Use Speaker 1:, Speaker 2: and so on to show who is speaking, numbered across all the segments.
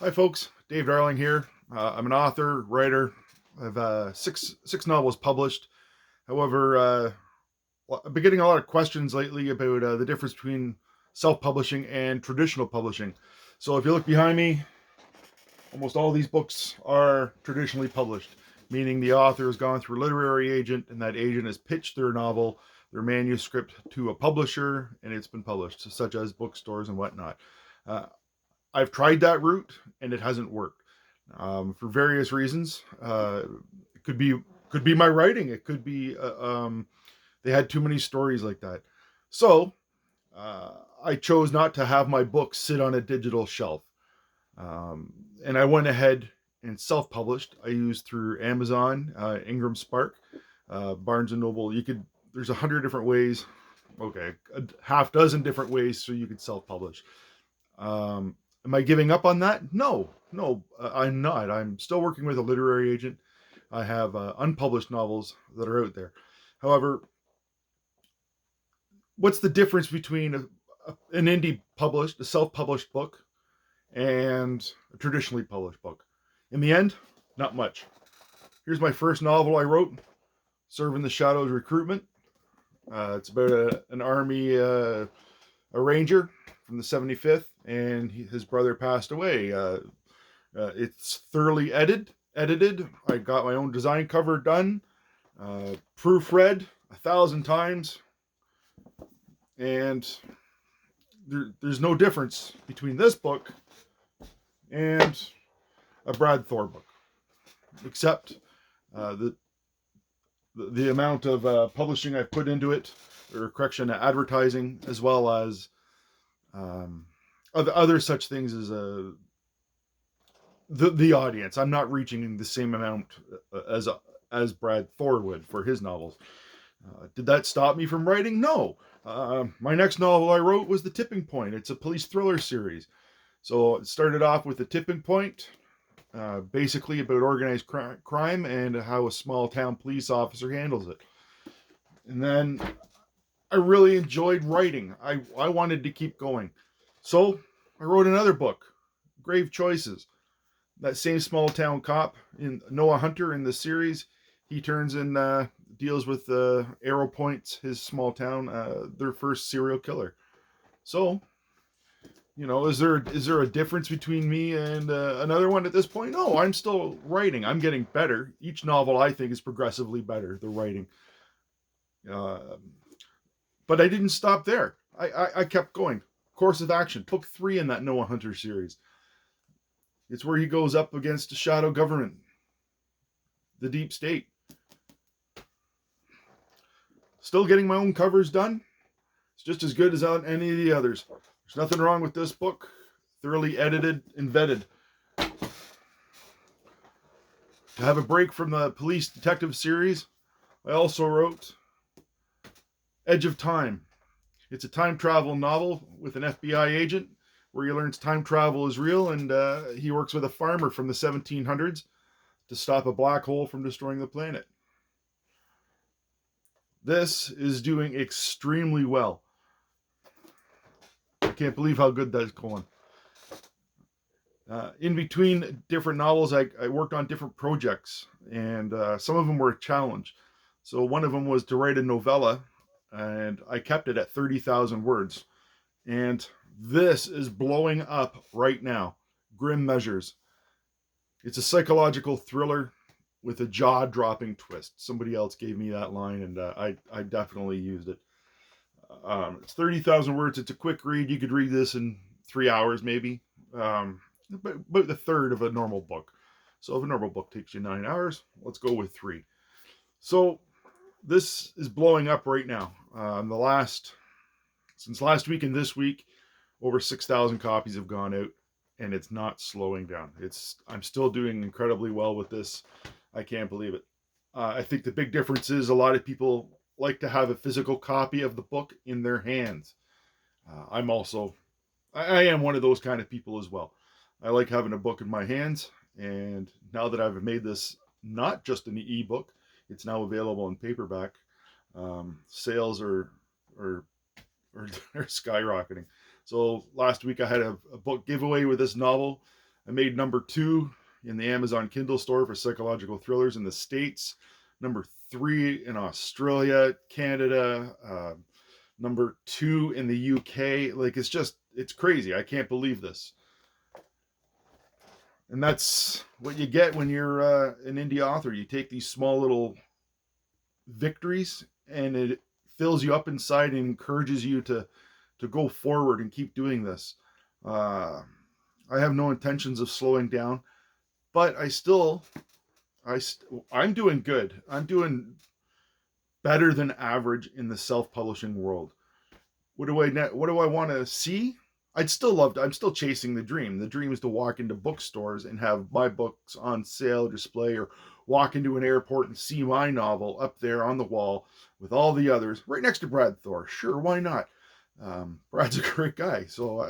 Speaker 1: Hi, folks. Dave Darling here. I'm an author, writer. I've six novels published. However, I've been getting a lot of questions lately about the difference between self-publishing and traditional publishing. So, if you look behind me, almost all these books are traditionally published, meaning the author has gone through a literary agent, and that agent has pitched their novel, their manuscript to a publisher, and it's been published, such as bookstores and whatnot. Uh, I've tried that route, and it hasn't worked for various reasons. It could be my writing. It could be they had too many stories like that. So I chose not to have my books sit on a digital shelf, um, and I went ahead and self-published. I used through Amazon, Ingram Spark, Barnes and Noble. You could There's 100 different ways. Okay, a half dozen different ways so you could self-publish. Am I giving up on that? No, no, I'm not. I'm still working with a literary agent. I have unpublished novels that are out there. However, what's the difference between an indie published, a self-published book, and a traditionally published book? In the end, not much. Here's my first novel I wrote, Serve in the Shadows Recruitment. It's about an army, a ranger from the 75th, and his brother passed away. It's thoroughly edited. I got my own design cover done, proofread 1,000 times, and there's no difference between this book and a Brad Thor book, except uh, the the amount of publishing I've put into it, or correction, advertising, as well as um, other such things as the audience. I'm not reaching the same amount as Brad Thor would for his novels. Did that stop me from writing? No. My next novel I wrote was The Tipping Point. It's a police thriller series. So it started off with The Tipping Point, basically about organized crime and how a small town police officer handles it. And then I really enjoyed writing. I wanted to keep going. So I wrote another book, Grave Choices. That same small town cop in Noah Hunter in the series, he turns and deals with Arrow Point's his small town, their first serial killer. So, is there a difference between me and another one at this point? No, I'm still writing. I'm getting better. Each novel I think is progressively better. The writing, uh, but I didn't stop there. I kept going. Course of Action, book 3 in that Noah Hunter series. It's where he goes up against the shadow government, the deep state. Still getting my own covers done. It's just as good as on any of the others. There's nothing wrong with this book. Thoroughly edited and vetted. To have a break from the police detective series, I also wrote Edge of Time. It's a time travel novel with an FBI agent where he learns time travel is real, and he works with a farmer from the 1700s to stop a black hole from destroying the planet. This is doing extremely well. I can't believe how good that's going. In between different novels, I worked on different projects, and some of them were a challenge. So one of them was to write a novella, and I kept it at 30,000 words. And this is blowing up right now. Grim Measures. It's a psychological thriller with a jaw-dropping twist. Somebody else gave me that line, and I definitely used it. It's 30,000 words. It's a quick read. You could read this in 3 hours, maybe. About the third of a normal book. So if a normal book takes you 9 hours, let's go with 3. So this is blowing up right now. Since last week and this week, over 6,000 copies have gone out, and it's not slowing down. I'm still doing incredibly well with this. I can't believe it. I think the big difference is a lot of people like to have a physical copy of the book in their hands. I am one of those kind of people as well. I like having a book in my hands, and now that I've made this not just an ebook, it's now available in paperback. Sales are are skyrocketing. So last week I had a book giveaway with this novel. I made number 2 in the Amazon Kindle store for psychological thrillers in the States, number 3 in Australia, Canada, number 2 in the UK. Like, it's crazy. I can't believe this. And that's what you get when you're an indie author. You take these small little victories, and it fills you up inside and encourages you to go forward and keep doing this. I have no intentions of slowing down, but I'm doing good. I'm doing better than average in the self-publishing world. What do I want to see? I'm still chasing the dream. The dream is to walk into bookstores and have my books on sale, display, or walk into an airport and see my novel up there on the wall with all the others, right next to Brad Thor. Sure, why not? Brad's a great guy, so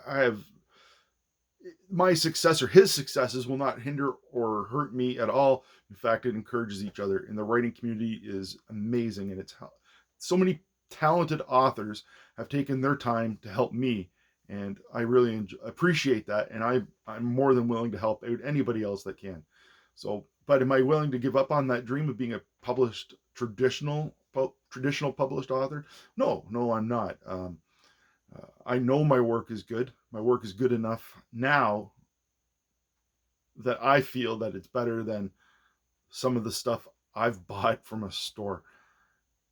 Speaker 1: I have my success, or his successes, will not hinder or hurt me at all. In fact, it encourages each other. And the writing community is amazing, and it's so many talented authors have taken their time to help me, and I really appreciate that. And I'm more than willing to help out anybody else that can. So, but am I willing to give up on that dream of being a published traditional published author? No, I'm not. I know my work is good. My work is good enough now that I feel that it's better than some of the stuff I've bought from a store.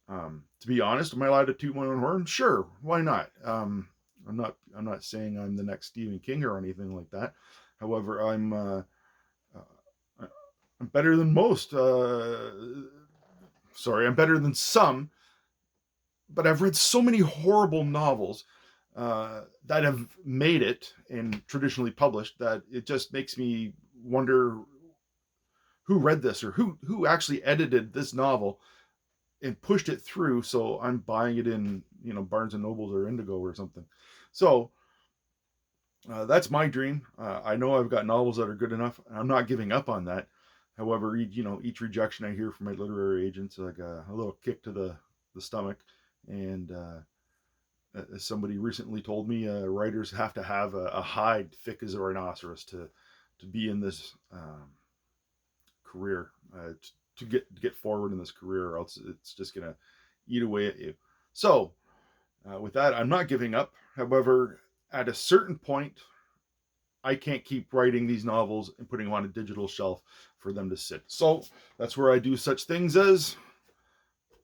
Speaker 1: To be honest, am I allowed to toot my own horn? Sure, why not? I'm not saying I'm the next Stephen King or anything like that. However, I'm better than most. I'm better than some. But I've read so many horrible novels that have made it and traditionally published that it just makes me wonder who read this, or who actually edited this novel and pushed it through. So I'm buying it in, Barnes and Nobles or Indigo or something. So that's my dream. I know I've got novels that are good enough. I'm not giving up on that. However, each rejection I hear from my literary agents, like a little kick to the stomach. And as somebody recently told me, writers have to have a hide thick as a rhinoceros to be in this career, to get forward in this career, or else it's just gonna eat away at you. So with that, I'm not giving up. However, at a certain point, I can't keep writing these novels and putting them on a digital shelf for them to sit. So that's where I do such things as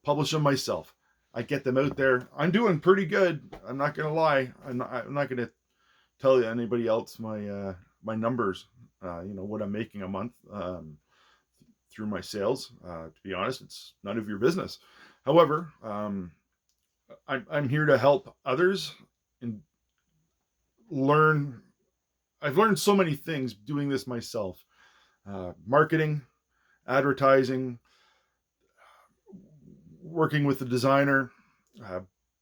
Speaker 1: publish them myself. I get them out there. I'm doing pretty good. I'm not gonna lie. I'm not gonna tell you anybody else my numbers. What I'm making a month through my sales. To be honest, it's none of your business. However, I'm here to help others and learn. I've learned so many things doing this myself. Marketing, advertising, working with the designer,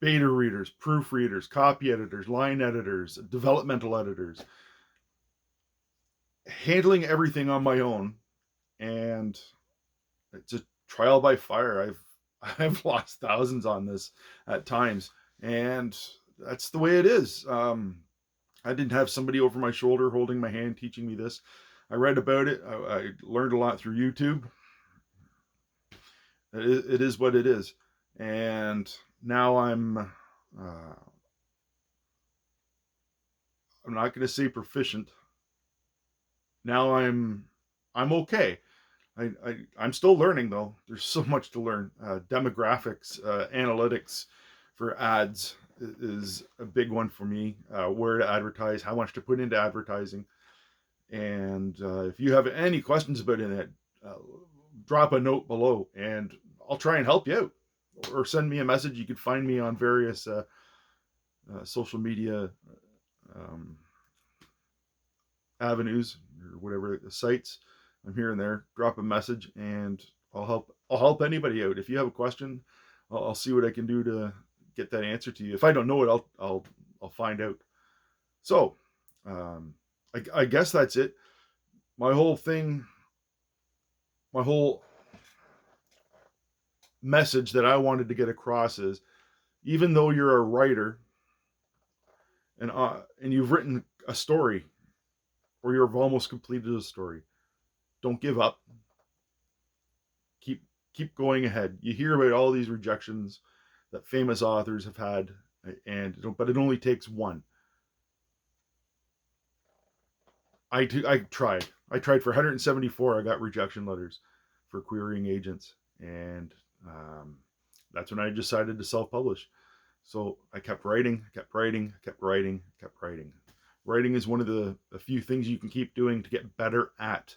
Speaker 1: beta readers, proofreaders, copy editors, line editors, developmental editors, handling everything on my own. And it's a trial by fire. I've lost thousands on this at times, and that's the way it is. I didn't have somebody over my shoulder holding my hand teaching me this. I read about it. I learned a lot through YouTube. It is what it is. And now I'm not going to say proficient. Now I'm okay. I'm still learning, though. There's so much to learn. Demographics, analytics for ads is a big one for me. Where to advertise, how much to put into advertising. And if you have any questions about it, drop a note below and I'll try and help you out. Or send me a message. You could find me on various social media avenues, or whatever, sites. I'm here and there. Drop a message and I'll help anybody out. If you have a question, I'll see what I can do to get that answer to you. If I don't know it, I'll find out. So I guess that's it. My whole message that I wanted to get across is, even though you're a writer and you've written a story, or you've almost completed a story. Don't give up. Keep going ahead. You hear about all these rejections that famous authors have had, but it only takes one. I tried. I tried for 174. I got rejection letters for querying agents, and that's when I decided to self-publish. So I kept writing, kept writing, kept writing, kept writing. Writing is one of the few things you can keep doing to get better at,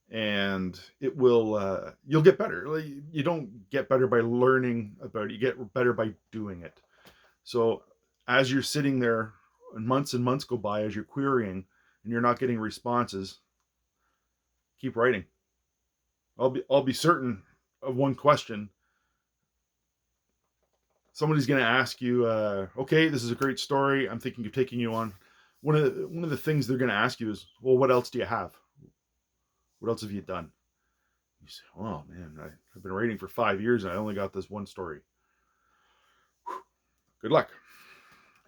Speaker 1: and it will. You'll get better. You don't get better by learning about it. You get better by doing it. So as you're sitting there, and months go by as you're querying, and you're not getting responses, keep writing. I'll be certain of one question. Somebody's going to ask you, okay, this is a great story. I'm thinking of taking you on. One of the things they're going to ask you is, well, what else do you have? What else have you done? You say, oh man, I've been writing for 5 years and I only got this one story. Whew. Good luck.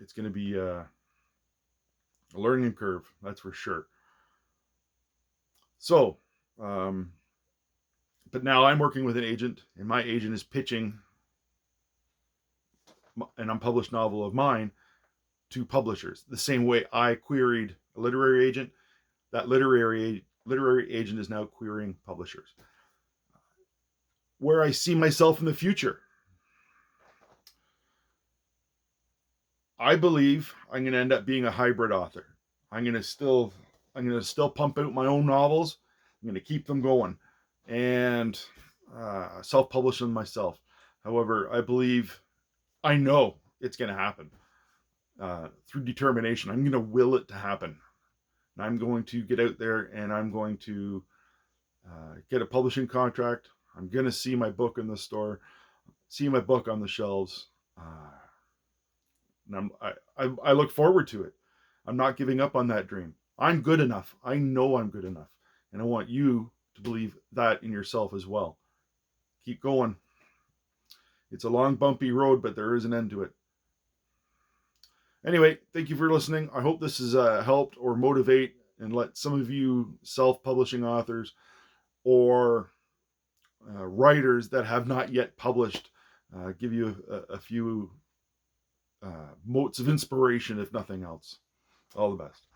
Speaker 1: It's going to be a learning curve, that's for sure. So, but now I'm working with an agent, and my agent is pitching an unpublished novel of mine to publishers. The same way I queried a literary agent, that literary agent is now querying publishers. Where I see myself in the future, I believe I'm going to end up being a hybrid author. I'm going to still pump out my own novels. I'm going to keep them going and self-publish them myself. However, I know it's going to happen through determination. I'm going to will it to happen. And I'm going to get out there and I'm going to get a publishing contract. I'm going to see my book in the store, see my book on the shelves. And I look forward to it. I'm not giving up on that dream. I'm good enough. I know I'm good enough. And I want you to believe that in yourself as well. Keep going. It's a long, bumpy road, but there is an end to it. Anyway, thank you for listening. I hope this has helped or motivate and let some of you self-publishing authors or writers that have not yet published give you a few motes of inspiration, if nothing else. All the best.